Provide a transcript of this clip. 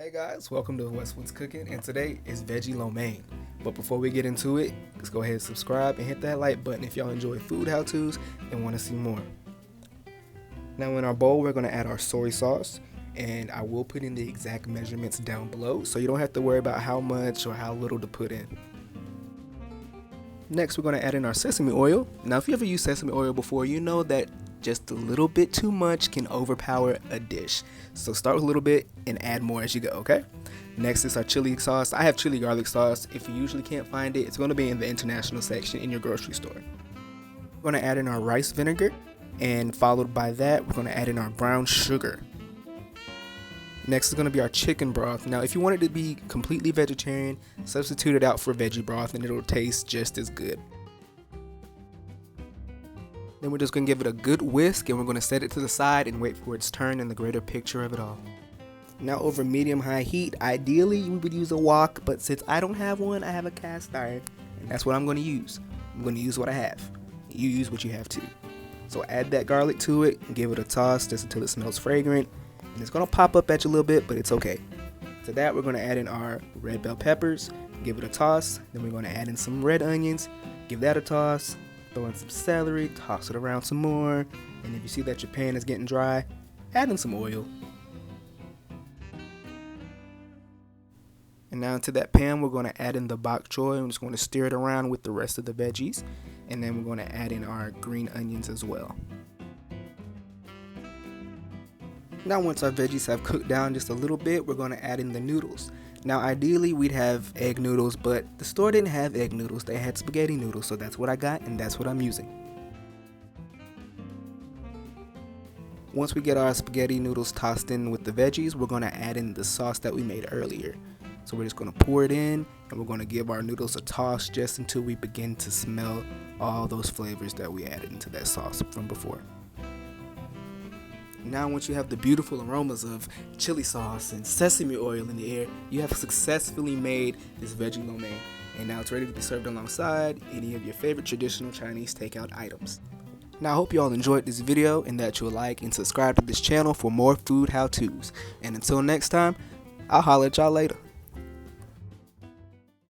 Hey guys, welcome to Westwood's Cooking, and today is Veggie Lo Mein. But before we get into it, let's go ahead and subscribe and hit that like button if y'all enjoy food how-tos and want to see more. Now in our bowl, we're going to add our soy sauce, and I will put in the exact measurements down below, so you don't have to worry about how much or how little to put in. Next, we're going to add in our sesame oil. Now if you ever used sesame oil before, you know that just a little bit too much can overpower a dish. So start with a little bit and add more as you go, okay? Next is our chili sauce. I have chili garlic sauce. If you usually can't find it, it's going to be in the international section in your grocery store. We're going to add in our rice vinegar, and followed by that, we're going to add in our brown sugar. Next is going to be our chicken broth. Now if you want it to be completely vegetarian, substitute it out for veggie broth and it'll taste just as good. Then we're just going to give it a good whisk, and we're going to set it to the side and wait for its turn and the greater picture of it all. Now over medium-high heat, ideally we would use a wok, but since I don't have one, I have a cast iron, and that's what I'm going to use. I'm going to use what I have. You use what you have too. So add that garlic to it and give it a toss just until it smells fragrant. And it's going to pop up at you a little bit, but it's okay. To that, we're going to add in our red bell peppers, give it a toss. Then we're going to add in some red onions, give that a toss. Throw in some celery, toss it around some more, and if you see that your pan is getting dry, add in some oil. And now into that pan, we're going to add in the bok choy. I'm just going to stir it around with the rest of the veggies, and then we're going to add in our green onions as well. Now once our veggies have cooked down just a little bit, we're going to add in the noodles. Now ideally we'd have egg noodles, but the store didn't have egg noodles, they had spaghetti noodles, so that's what I got and that's what I'm using. Once we get our spaghetti noodles tossed in with the veggies, we're going to add in the sauce that we made earlier. So we're just going to pour it in, and we're going to give our noodles a toss just until we begin to smell all those flavors that we added into that sauce from before. Now once you have the beautiful aromas of chili sauce and sesame oil in the air, you have successfully made this Veggie Lo Mein, and now it's ready to be served alongside any of your favorite traditional Chinese takeout items. Now I hope you all enjoyed this video and that you'll like and subscribe to this channel for more food how-tos. And until next time, I'll holler at y'all later.